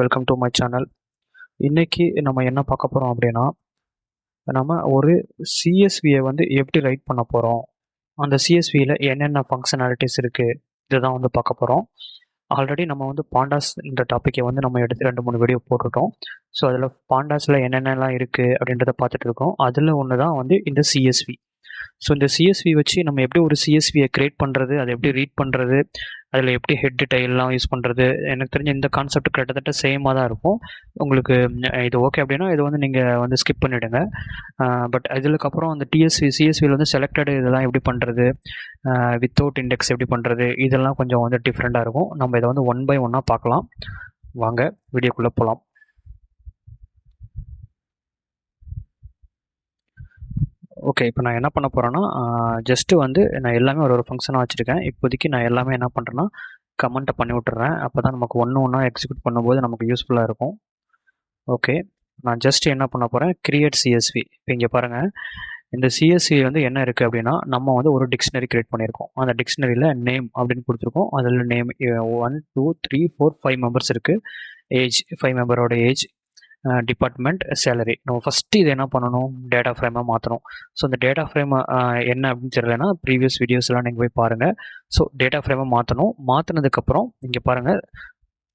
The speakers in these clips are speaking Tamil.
Welcome to my channel. இன்னைக்கு நம்ம என்ன பார்க்க போகிறோம் அப்படின்னா, நம்ம ஒரு சிஎஸ்வியை வந்து எப்படி ரைட் பண்ண போகிறோம், அந்த சிஎஸ்வியில் என்னென்ன ஃபங்க்ஷனாலிட்டிஸ் இருக்குது, இதுதான் வந்து பார்க்க போகிறோம். ஆல்ரெடி நம்ம வந்து பாண்டாஸ் இந்த டாப்பிக்கை வந்து நம்ம எடுத்து 2-3 வீடியோ போட்டுட்டோம். ஸோ அதில் பாண்டாஸில் என்னென்னலாம் இருக்குது அப்படின்றத பார்த்துட்டு இருக்கோம். அதில் ஒன்று தான் வந்து இந்த சிஎஸ்வி. ஸோ இந்த சிஎஸ்வி வச்சு நம்ம எப்படி ஒரு சிஎஸ்வியை கிரியேட் பண்ணுறது, அதை எப்படி ரீட் பண்ணுறது, அதில் எப்படி ஹெட் டைல்லாம் யூஸ் பண்ணுறது, எனக்கு தெரிஞ்ச இந்த கான்செப்ட் கிட்டத்தட்ட சேமாக தான் இருக்கும். உங்களுக்கு இது ஓகே அப்படின்னா இது வந்து நீங்கள் வந்து ஸ்கிப் பண்ணிவிடுங்க. பட் இதுக்கப்புறம் அந்த சிஎஸ்வியில் வந்து செலக்டட் இதெல்லாம் எப்படி பண்ணுறது, வித்தவுட் இண்டெக்ஸ் எப்படி பண்ணுறது, இதெல்லாம் கொஞ்சம் வந்து டிஃப்ரெண்ட்டாக இருக்கும். நம்ம இதை வந்து ஒன் பை ஒன்னாக பார்க்கலாம். வாங்க வீடியோக்குள்ளே போகலாம். ஓகே, இப்போ நான் என்ன பண்ண போகிறேன்னா, ஜஸ்ட்டு வந்து நான் எல்லாமே ஒரு ஃபங்க்ஷனாக வச்சுருக்கேன். இப்போதைக்கு நான் எல்லாமே என்ன பண்ணுறேன்னா, கமெண்ட்டை பண்ணி விட்டுறேன். அப்போ தான் நமக்கு ஒன்று ஒன்றா எக்ஸிக்யூட் பண்ணும்போது நமக்கு யூஸ்ஃபுல்லாக இருக்கும். ஓகே, நான் ஜஸ்ட் என்ன பண்ண போகிறேன், கிரியேட் சிஎஸ்வி. இப்போ இங்கே பாருங்கள், இந்த சிஎஸ்வி வந்து என்ன இருக்குது அப்படின்னா, நம்ம வந்து ஒரு டிக்ஷனரி கிரியேட் பண்ணியிருக்கோம். அந்த டிக்ஷனரியில் நேம் அப்படின்னு கொடுத்துருக்கோம். அதில் நேம் 1 2 3 4 5 மெம்பர்ஸ் இருக்குது. ஏஜ் 5 மெம்பரோட ஏஜ், டிபார்ட்மெண்ட், சேலரி. நம்ம ஃபஸ்ட்டு இது என்ன பண்ணணும், டேட்டா ஃப்ரேமாக மாற்றணும். ஸோ இந்த டேட்டா ஃப்ரேம் என்ன அப்படின்னு தெரியலனா ப்ரீவியஸ் வீடியோஸ்லாம் நீங்கள் போய் பாருங்கள். ஸோ டேட்டா ஃப்ரேமை மாற்றணும். மாற்றினதுக்கப்புறம் இங்கே பாருங்கள்,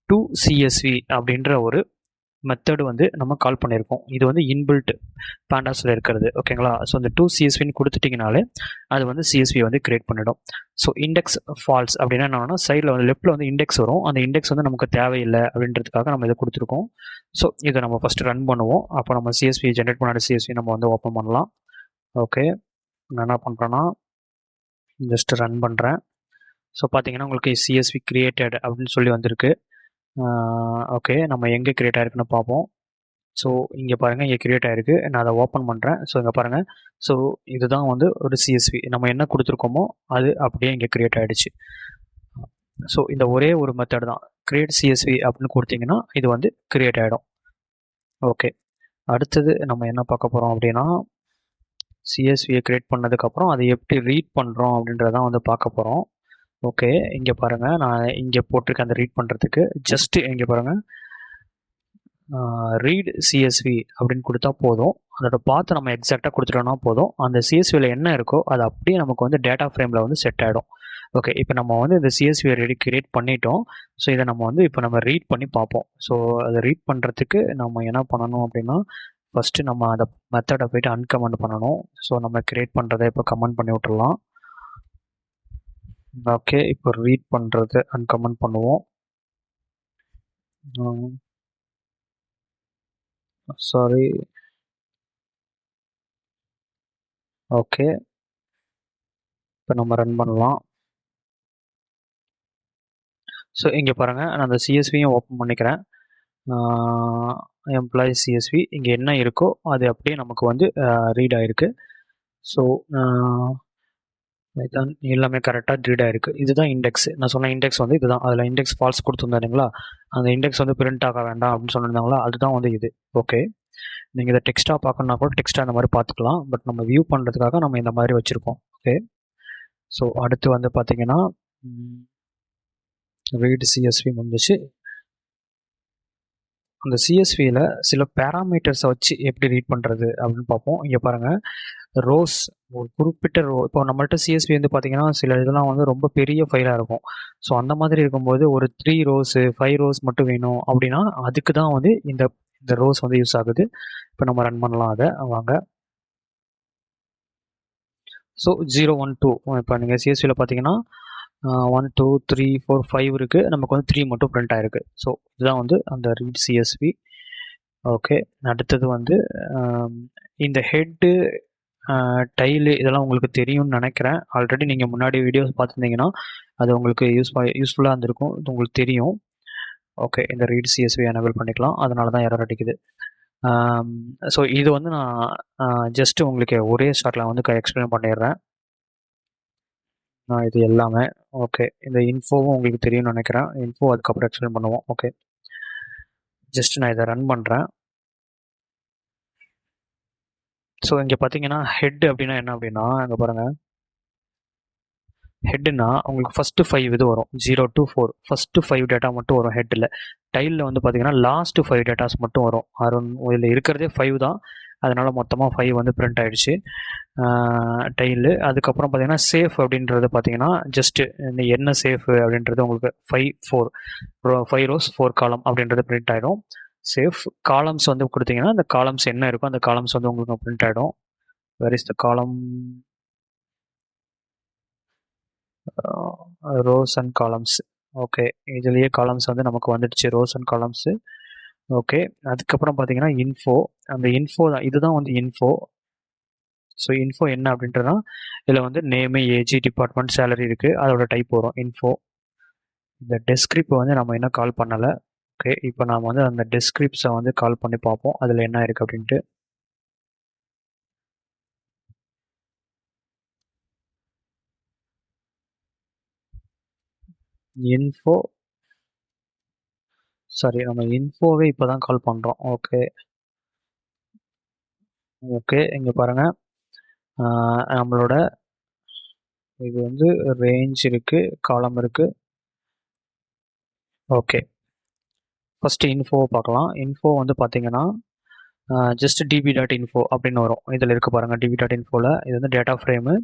டு சிஎஸ்வி அப்படின்ற ஒரு மெத்தடு வந்து நம்ம கால் பண்ணியிருக்கோம். இது வந்து இன்பில்ட் பாண்டாஸில் இருக்கிறது. ஓகேங்களா? ஸோ இந்த டூ சிஎஸ்வின்னு கொடுத்துட்டிங்கனாலே அது வந்து சிஎஸ்வி வந்து கிரியேட் பண்ணிடும். ஸோ இண்டெக்ஸ் ஃபால்ஸ் அப்படின்னா என்னன்னா, சைடில் வந்து லெஃப்ட்டில் வந்து இண்டெக்ஸ் வரும். அந்த இண்டெக்ஸ் வந்து நமக்கு தேவையில்லை அப்படின்றதுக்காக நம்ம இதை கொடுத்துருக்கோம். ஸோ இதை நம்ம ஃபஸ்ட்டு ரன் பண்ணுவோம். அப்போ நம்ம சிஎஸ்வி ஜென்ரேட் பண்ணாத சிஎஸ்வி நம்ம வந்து ஓப்பன் பண்ணலாம். ஓகே, நான் என்ன பண்ணுறேன்னா ஜஸ்ட் ரன் பண்ணுறேன். ஸோ பார்த்தீங்கன்னா உங்களுக்கு சிஎஸ்வி கிரியேட்டட் அப்படின்னு சொல்லி வந்திருக்கு. ஓகே, நம்ம எங்கே கிரியேட் ஆயிருக்குன்னு பார்ப்போம். ஸோ இங்கே பாருங்கள், இங்கே கிரியேட் ஆகிருக்கு. நான் அதை ஓப்பன் பண்ணுறேன். ஸோ இங்கே பாருங்கள், ஸோ இதுதான் வந்து ஒரு சிஎஸ்வி. நம்ம என்ன கொடுத்துருக்கோமோ அது அப்படியே இங்கே கிரியேட் ஆகிடுச்சு. ஸோ இந்த ஒரே ஒரு மெத்தட் தான், கிரியேட் சிஎஸ்வி அப்படின்னு கொடுத்தீங்கன்னா இது வந்து கிரியேட் ஆகிடும். ஓகே, அடுத்தது நம்ம என்ன பார்க்க போகிறோம் அப்படின்னா, சிஎஸ்வியை கிரியேட் பண்ணதுக்கப்புறம் அதை எப்படி ரீட் பண்ணுறோம் அப்படின்றதான் வந்து பார்க்க போகிறோம். ஓகே, இங்கே பாருங்கள், நான் இங்கே போட்டிருக்கேன் அந்த ரீட் பண்ணுறதுக்கு. ஜஸ்ட்டு இங்கே பாருங்கள், ரீட் சிஎஸ்வி அப்படின்னு கொடுத்தா போதும். அதோட பார்த்து நம்ம எக்ஸாக்டாக கொடுத்துட்டோம்னா போதும். அந்த சிஎஸ்வியில் என்ன இருக்கோ அது அப்படியே நமக்கு வந்து டேட்டா ஃப்ரேமில் வந்து செட் ஆகிடும். ஓகே, இப்போ நம்ம வந்து இந்த சிஎஸ்வியை கிரியேட் பண்ணிட்டோம். ஸோ இதை நம்ம வந்து இப்போ நம்ம ரீட் பண்ணி பார்ப்போம். ஸோ அதை ரீட் பண்ணுறதுக்கு நம்ம என்ன பண்ணணும் அப்படின்னா, ஃபஸ்ட்டு நம்ம அந்த மெத்தடை போய்ட்டு அன்கமெண்ட் பண்ணணும். ஸோ நம்ம கிரியேட் பண்ணுறதை இப்போ கமெண்ட் பண்ணி விட்டுடலாம். ஓகே, இப்போ ரீட் பண்ணுறது அன்கமெண்ட் பண்ணுவோம். சாரி. ஓகே, இப்போ நம்ம ரன் பண்ணலாம். ஸோ இங்கே பாருங்கள், நான் அந்த சிஎஸ்வியும் ஓப்பன் பண்ணிக்கிறேன். எம்ப்ளாயி சிஎஸ்வி இங்கே என்ன இருக்கோ அது அப்படியே நமக்கு வந்து ரீட் ஆகிருக்கு. ஸோ இதுதான் எல்லாமே கரெக்டாக ரீட் ஆகிருக்கு. இதுதான் இண்டெக்ஸ். நான் சொன்ன இண்டெக்ஸ் வந்து இதுதான். அதில் இண்டெக்ஸ் ஃபால்ஸ் கொடுத்துருந்தாருங்களா, அந்த இண்டெக்ஸ் வந்து பிரிண்ட் ஆக வேண்டாம் அப்படின்னு சொல்லியிருந்தாங்களா, அதுதான் வந்து இது. ஓகே, நீங்கள் இதை டெக்ஸ்ட்டாக பார்க்கணுன்னா கூட டெக்ஸ்ட்டாக இந்த மாதிரி பார்த்துக்கலாம். பட் நம்ம வியூ பண்ணுறதுக்காக நம்ம இந்த மாதிரி வச்சுருக்கோம். ஓகே, ஸோ அடுத்து வந்து பார்த்தீங்கன்னா ரீட் சிஎஸ்வி வந்துச்சு. அந்த சிஎஸ்வியில் சில பேராமீட்டர்ஸை வச்சு எப்படி ரீட் பண்ணுறது அப்படின்னு பார்ப்போம். இங்கே பாருங்கள், ரோஸ், ஒரு குறிப்பிட்ட இப்போ நம்மள்ட்ட சிஎஸ்வி வந்து பார்த்தீங்கன்னா சில இதெல்லாம் வந்து ரொம்ப பெரிய ஃபைலாக இருக்கும். ஸோ அந்த மாதிரி இருக்கும்போது ஒரு 3 ரோஸு 5 ரோஸ் மட்டும் வேணும் அப்படின்னா அதுக்கு தான் வந்து இந்த இந்த ரோஸ் வந்து யூஸ் ஆகுது. இப்போ நம்ம ரன் பண்ணலாம் அதை. வாங்க. ஸோ 0 1 2 இப்போ நீங்கள் சிஎஸ்வியில் பார்த்தீங்கன்னா 1 2 3 4 5 இருக்குது. நமக்கு வந்து 3 மட்டும் பிரிண்ட் ஆகிருக்கு. ஸோ இதுதான் வந்து அந்த ரீட் சிஎஸ்வி. ஓகே, அடுத்தது வந்து இந்த ஹெட்டு டைலு இதெல்லாம் உங்களுக்கு தெரியும்னு நினைக்கிறேன். ஆல்ரெடி நீங்கள் முன்னாடி வீடியோஸ் பார்த்துருந்தீங்கன்னா அது உங்களுக்கு யூஸ்ஃபுல்லாக இருந்திருக்கும். இது உங்களுக்கு தெரியும். ஓகே, இந்த ரீட் சிஎஸ்வி எனேபிள் பண்ணிக்கலாம். அதனால தான் எரர் அடிக்குது. ஸோ இது வந்து நான் ஜஸ்ட்டு உங்களுக்கு ஒரே ஷாட்டில் வந்து எக்ஸ்பிளைன் பண்ணிடுறேன். இது எல்லாமே ஓகே. இந்த இன்ஃபோவும் உங்களுக்கு தெரியும்னு நினைக்கிறேன். இன்ஃபோ அதுக்கப்புறம் எக்ஸ்பிளைன் பண்ணுவோம். ஓகே, ஜஸ்ட் நான் இதை ரன் பண்ணுறேன். ஸோ இங்கே பார்த்தீங்கன்னா ஹெட் அப்படின்னா என்ன அப்படின்னா, இங்கே பாருங்கள், ஹெட்டுனா உங்களுக்கு ஃபஸ்ட்டு 5 இது வரும் 0 to 4 ஃபஸ்ட்டு 5 டேட்டா மட்டும் வரும் ஹெட்டில். டைலில் வந்து பார்த்தீங்கன்னா லாஸ்ட்டு 5 டேட்டாஸ் மட்டும் வரும். இதில் இருக்கிறதே 5 தான், அதனால் மொத்தமாக 5 வந்து பிரிண்ட் ஆகிடுச்சு டைலு. அதுக்கப்புறம் பார்த்தீங்கன்னா சேஃப் அப்படின்றது பார்த்தீங்கன்னா ஜஸ்ட்டு இந்த என்ன சேஃபு அப்படின்றது உங்களுக்கு 5 rows 4 காலம் அப்படின்றது பிரிண்ட் ஆகிடும். சேஃப் காலம்ஸ் வந்து கொடுத்தீங்கன்னா அந்த காலம்ஸ் என்ன இருக்கோ அந்த காலம்ஸ் வந்து உங்களுக்கு பிரிண்ட் ஆகிடும். வேர் இஸ் த காலம் ரோஸ் அண்ட் காலம்ஸ். ஓகே, இதுலேயே காலம்ஸ் வந்து நமக்கு வந்துடுச்சு, ரோஸ் அண்ட் காலம்ஸு. ஓகே, அதுக்கப்புறம் பார்த்தீங்கன்னா இன்ஃபோ. அந்த இன்ஃபோ தான், இதுதான் வந்து இன்ஃபோ. ஸோ இன்ஃபோ என்ன அப்படின்றனா இதில் வந்து நேமு, ஏஜ், டிபார்ட்மெண்ட், சேலரி இருக்குது, அதோட டைப் வரும் இன்ஃபோ. இந்த டெஸ்கிரிப் வந்து நம்ம இன்னும் கால் பண்ணலை. ஓகே, இப்போ நாம் வந்து அந்த டெஸ்கிரிப்ஸை வந்து கால் பண்ணி பார்ப்போம் அதில் என்ன இருக்குது அப்படின்ட்டு. இன்ஃபோ, சாரி நம்ம இன்ஃபோவே இப்போ தான் கால் பண்ணுறோம். ஓகே ஓகே, இங்கே பாருங்கள், நம்மளோட இது வந்து ரேஞ்ச் இருக்குது, காலம் இருக்குது. ஓகே, ஃபஸ்ட்டு இன்ஃபோவை பார்க்கலாம். இன்ஃபோ வந்து பார்த்தீங்கன்னா ஜஸ்ட் db.info அப்படின்னு வரும். இதில் இருக்க பாருங்கள் db.infoவில் இது வந்து டேட்டா ஃப்ரேமு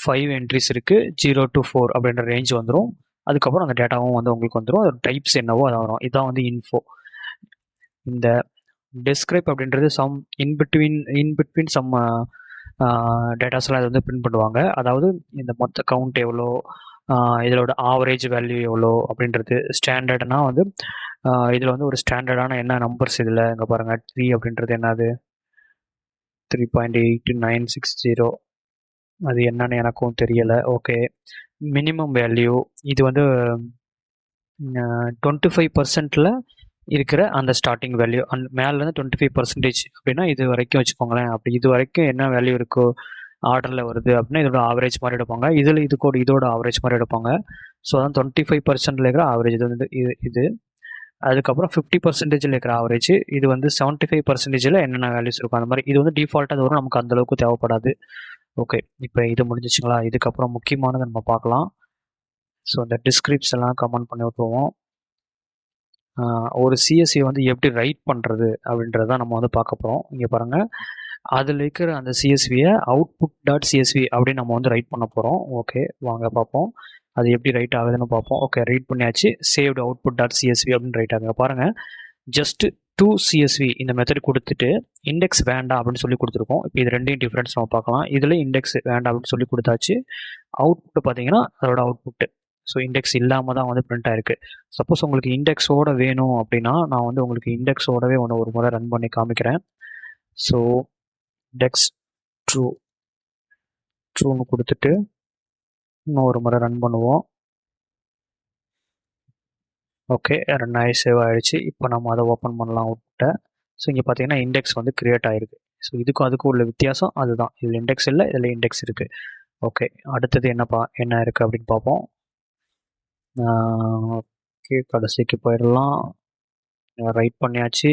5 என்ட்ரிஸ் இருக்குது, 0 to 4 அப்படின்ற ரேஞ்ச் வந்துடும். அதுக்கப்புறம் அந்த டேட்டாவும் வந்து உங்களுக்கு வந்துடும், அது டைப்ஸ் என்னவோ அதான் வரும். இதுதான் வந்து இன்ஃபோ. இந்த டெஸ்கிரைப் அப்படின்றது சம் இன்பிட்வீன் சம் டேட்டாஸ்லாம் இது வந்து பிரிண்ட் பண்ணுவாங்க. அதாவது இந்த மொத்த கவுண்ட் எவ்வளோ, இதோட ஆவரேஜ் வேல்யூ எவ்வளோ அப்படின்றது. ஸ்டாண்டர்ட்னா வந்து இதில் வந்து ஒரு ஸ்டாண்டர்டான என்ன நம்பர்ஸ் இதில் இங்கே பாருங்கள், 3 அப்படின்றது என்னது 3.8960, அது என்னன்னு எனக்கும் தெரியலை. ஓகே, மினிமம் வேல்யூ இது வந்து 25%ல் இருக்கிற அந்த ஸ்டார்டிங் வேல்யூ, அந்த மேலேருந்து 25% அப்படின்னா இது வரைக்கும் வச்சுக்கோங்களேன். அப்படி இது வரைக்கும் என்ன வேல்யூ இருக்கோ ஆர்டரில் வருது அப்படின்னா இதோட ஆவரேஜ் மாதிரி எடுப்பாங்க. இதில் இதோட ஆவரேஜ் மாதிரி எடுப்பாங்க. ஸோ அதான் 25%ல் இருக்கிற ஆவரேஜ் இது வந்து இது. அதுக்கப்புறம் 50%ல் இருக்கிற ஆவரேஜ் இது வந்து 75%ல் என்னென்ன வேல்யூஸ் இருக்கும் அந்த மாதிரி. இது வந்து டிஃபால்ட்டாக அது வரும், நமக்கு அந்தளவுக்கு தேவைப்படாது. ஓகே, இப்போ இது முடிஞ்சிச்சுங்களா? இதுக்கப்புறம் முக்கியமானதை நம்ம பார்க்கலாம். ஸோ இந்த டிஸ்கிரிப்ஸ் எல்லாம் கமெண்ட் பண்ணி விட்டுருவோம். ஒரு சிஎஸ்சி வந்து எப்படி ரைட் பண்ணுறது அப்படின்றத நம்ம வந்து பார்க்க போகிறோம். இங்கே பாருங்கள், அதில் இருக்கிற அந்த சிஎஸ்வியை output.csv அப்படின்னு நம்ம வந்து ரைட் பண்ண போகிறோம். ஓகே, வாங்க பார்ப்போம் அது எப்படி ரைட் ஆகுதுன்னு பார்ப்போம். ஓகே, ரைட் பண்ணியாச்சு. சேவ்டு output.csv அப்படின்னு ரைட் ஆகுங்க. பாருங்கள், ஜஸ்ட் 2CSV இந்த மெத்தட் கொடுத்துட்டு இண்டெக்ஸ் வேண்டாம் அப்படின்னு சொல்லி கொடுத்துருக்கோம். இப்போ இது ரெண்டையும் டிஃப்ரென்ஸ் நம்ம பார்க்கலாம். இதில் இண்டெக்ஸ் வேண்டாம் அப்படின்னு சொல்லி கொடுத்தாச்சு. அவுட்புட் பார்த்தீங்கன்னா அதோட அவுட்புட்டு ஸோ இண்டெக்ஸ் இல்லாமல் தான் வந்து பிரிண்ட் ஆயிருக்கு. சப்போஸ் உங்களுக்கு இண்டெக்ஸோட வேணும் அப்படின்னா நான் வந்து உங்களுக்கு இண்டெக்ஸோடவே ஒரு முறை ரன் பண்ணி காமிக்கிறேன். ஸோ இண்டெக்ஸ் ட்ரூன்னு கொடுத்துட்டு இன்னும் ஒரு முறை ரன் பண்ணுவோம். ஓகே, ரன் ஆகி சேவ் ஆகிடுச்சு. இப்போ நம்ம அதை ஓப்பன் பண்ணலாம் அவுட்புட்டை. ஸோ இங்கே பார்த்தீங்கன்னா இண்டெக்ஸ் வந்து க்ரியேட் ஆகிருக்கு. ஸோ அதுக்கும் உள்ள வித்தியாசம் அதுதான். இதில் இண்டெக்ஸ் இல்லை, இதில் இண்டெக்ஸ் இருக்குது. ஓகே, அடுத்தது என்ன இருக்குது அப்படின்னு பார்ப்போம். ஓகே, கடைசிக்கு போயிடலாம். ரைட் பண்ணியாச்சு.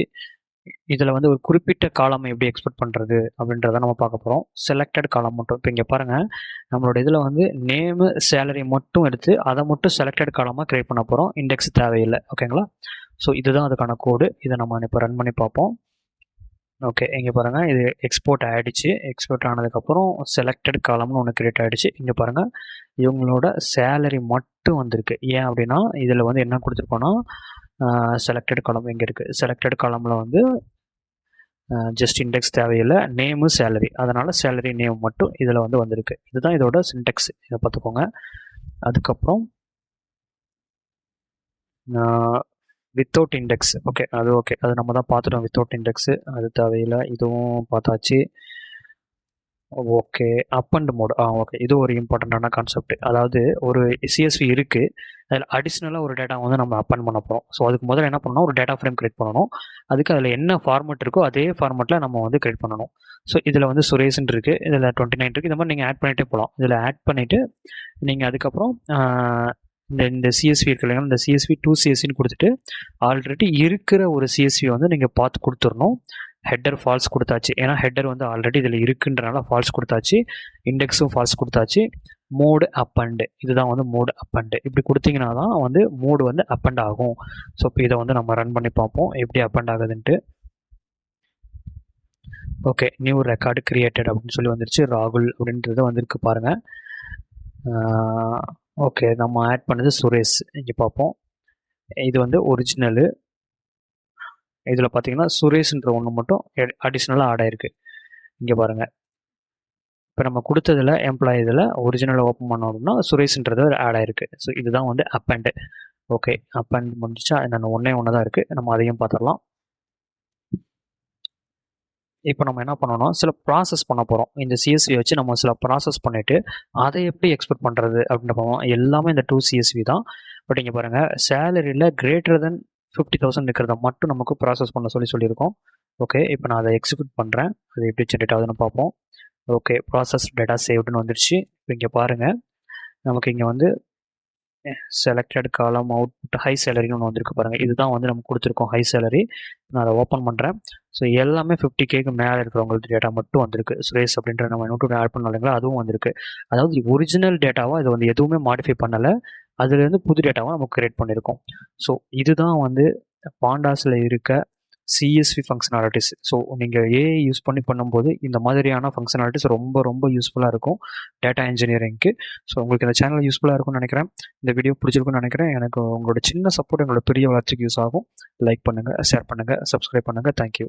இதில் வந்து ஒரு குறிப்பிட்ட காலம் எப்படி எக்ஸ்பெக்ட் பண்ணுறது அப்படின்றத நம்ம பார்க்க போகிறோம். செலக்டட் காலம் மட்டும். இப்போ இங்கே பாருங்கள், நம்மளோட இதில் வந்து நேமு, சேலரி மட்டும் எடுத்து அதை மட்டும் செலக்டட் காலமாக க்ரியேட் பண்ண போகிறோம். இண்டெக்ஸ் தேவையில்லை. ஓகேங்களா? ஸோ இதுதான் அதுக்கான கோடு. இதை நம்ம இப்போ ரன் பண்ணி பார்ப்போம். ஓகே, இங்கே பாருங்கள், இது எக்ஸ்போர்ட் ஆகிடுச்சு. எக்ஸ்போர்ட் ஆனதுக்கப்புறம் செலக்டட் காலம்னு ஒன்று க்ரியேட் ஆகிடுச்சு. இங்கே பாருங்கள், இவங்களோட சேலரி மட்டும் வந்திருக்கு. ஏன் அப்படின்னா இதில் வந்து என்ன கொடுத்துருக்கோன்னா செலக்டட் காலம் எங்கே இருக்குது, செலக்டட் காலமில் வந்து ஜஸ்ட் இண்டெக்ஸ் தேவையில்லை, நேமு சேலரி, அதனால் சேலரி நேம் மட்டும் இதில் வந்து வந்திருக்கு. இதுதான் இதோட சின்டெக்ஸ், இதை பார்த்துக்கோங்க. அதுக்கப்புறம் வித்தவுட் இண்டெக்ஸ். ஓகே, அது நம்ம தான் பார்த்துட்டோம். வித்தவுட் இண்டெக்ஸு அது தேவையில்லை, இதுவும் பார்த்தாச்சு. Okay, up and mode. Okay, இது ஒரு இம்பார்ட்டண்ட்டான கான்செப்ட். அதாவது ஒரு சிஎஸ்வி இருக்குது, அதில் அடிஷ்னலாக ஒரு டேட்டா வந்து நம்ம அப்பன் பண்ண போகிறோம். ஸோ அதுக்கு முதல்ல என்ன பண்ணணும், ஒரு டேட்டா ஃப்ரேம் கிரியேட் பண்ணணும். அதுக்கு அதில் என்ன ஃபார்மெட் இருக்கோ அதே ஃபார்மெட்டில் நம்ம வந்து கிரியேட் பண்ணணும். ஸோ இதில் வந்து சுரேஷன் இருக்குது, இதில் 29 இருக்குது. இந்த மாதிரி நீங்கள் ஆட் பண்ணிகிட்டே போகலாம். இதில் ஆட் பண்ணிவிட்டு நீங்கள் அதுக்கப்புறம் இந்த சிஎஸ்வி இருக்கு இல்லைங்களா, இந்த சிஎஸ்வி 2CSVன்னு கொடுத்துட்டு ஆல்ரெடி இருக்கிற ஒரு சிஎஸ்வி வந்து நீங்கள் பார்த்து கொடுத்துடணும். ஹெட்டர் ஃபால்ஸ் கொடுத்தாச்சு, ஏன்னா ஹெட்டர் வந்து ஆல்ரெடி இதில் இருக்குன்றனால ஃபால்ஸ் கொடுத்தாச்சு. இண்டெக்ஸும் ஃபால்ஸ் கொடுத்தாச்சு. மோடு அப்பண்ட், இதுதான் வந்து மோடு அப்பண்ட். இப்படி கொடுத்தீங்கன்னா தான் வந்து மோடு வந்து அப்பண்ட் ஆகும். ஸோ இப்போ இதை வந்து நம்ம ரன் பண்ணி பார்ப்போம் எப்படி அப்பண்ட் ஆகுதுன்ட்டு. ஓகே, நியூ ரெக்கார்டு கிரியேட்டட் அப்படின்னு சொல்லி வந்துருச்சு. ராகுல் அப்படின்றது வந்திருக்கு பாருங்க. ஓகே, நம்ம ஆட் பண்ணது சுரேஷ். இங்கே பார்ப்போம், இது வந்து ஒரிஜினலு. இதில் பார்த்தீங்கன்னா சுரேஷ்ன்ற ஒன்று மட்டும் அடிஷ்னலாக ஆட் ஆயிருக்கு. இங்கே பாருங்கள், இப்போ நம்ம கொடுத்ததில் எம்ப்ளாயி இதில் ஒரிஜினலாக ஓப்பன் பண்ணோம் அப்படின்னா சுரேஷ்ன்றது ஆட் ஆயிருக்கு. ஸோ இதுதான் வந்து அப்பண்ட். ஓகே, அப்பண்ட் முடிஞ்சிச்சா? என்னென்ன ஒன்றே ஒன்று தான் இருக்குது, நம்ம அதையும் பார்த்துடலாம். இப்போ நம்ம என்ன பண்ணோம்னா சில ப்ராசஸ் பண்ண போகிறோம். இந்த சிஎஸ்வி வச்சு நம்ம சில ப்ராசஸ் பண்ணிவிட்டு அதை எப்படி எக்ஸ்பெக்ட் பண்ணுறது அப்படின்னு போவோம். எல்லாமே இந்த 2 CSV தான். பட் இங்கே பாருங்கள், சேலரியில் கிரேட்டர் தென் 50,000 இருக்கிறத மட்டும் நமக்கு ப்ராசஸ் பண்ண சொல்லியிருக்கோம். ஓகே, இப்போ நான் அதை எக்ஸிக்யூட் பண்ணுறேன். அது எப்படி ஜென்ரேட் ஆகுதுன்னு பார்ப்போம். ஓகே, ப்ராசஸ் டேட்டா சேவ்டுன்னு வந்துருச்சு. இப்போ இங்கே பாருங்கள், நமக்கு இங்கே வந்து செலக்டட் காலம் அவுட்புட் ஹை சேலரின்னு ஒன்று வந்திருக்கு பாருங்கள். இதுதான் வந்து நம்ம கொடுத்துருக்கோம் ஹை சேலரி. நான் அதை ஓப்பன் பண்ணுறேன். ஸோ எல்லாமே 50Kக்கு மேலே இருக்கிறவங்களுக்கு டேட்டா மட்டும் வந்திருக்கு. சுரேஷ் அப்படின்ற நம்ம நோட்டு ஆட் பண்ணோம் இல்லைங்களா, அதுவும் வந்திருக்கு. அதாவது ஒரிஜினல் டேட்டாவாக இது வந்து எதுவுமே மாடிஃபை பண்ணலை, அதுலேருந்து புது டேட்டாவாக நம்ம கிரியேட் பண்ணியிருக்கோம். ஸோ இதுதான் வந்து பாண்டாஸில் இருக்க சிஎஸ்வி ஃபங்க்ஷனாலிட்டிஸ். ஸோ நீங்கள் ஏஐ யூஸ் பண்ணி பண்ணும்போது இந்த மாதிரியான ஃபங்க்ஷனாலிட்டிஸ் ரொம்ப ரொம்ப யூஸ்ஃபுல்லாக இருக்கும் டேட்டா இன்ஜினியரிங்க்கு. ஸோ உங்களுக்கு இந்த சேனல் யூஸ்ஃபுல்லாக இருக்கும்னு நினைக்கிறேன். இந்த வீடியோ பிடிச்சிருக்குன்னு நினைக்கிறேன். எனக்கு உங்களோட சின்ன சப்போர்ட் எங்களோட பெரிய வளர்ச்சிக்கு யூஸ் ஆகும். லைக் பண்ணுங்கள், ஷேர் பண்ணுங்கள், சப்ஸ்கிரைப் பண்ணுங்கள். தேங்க்யூ.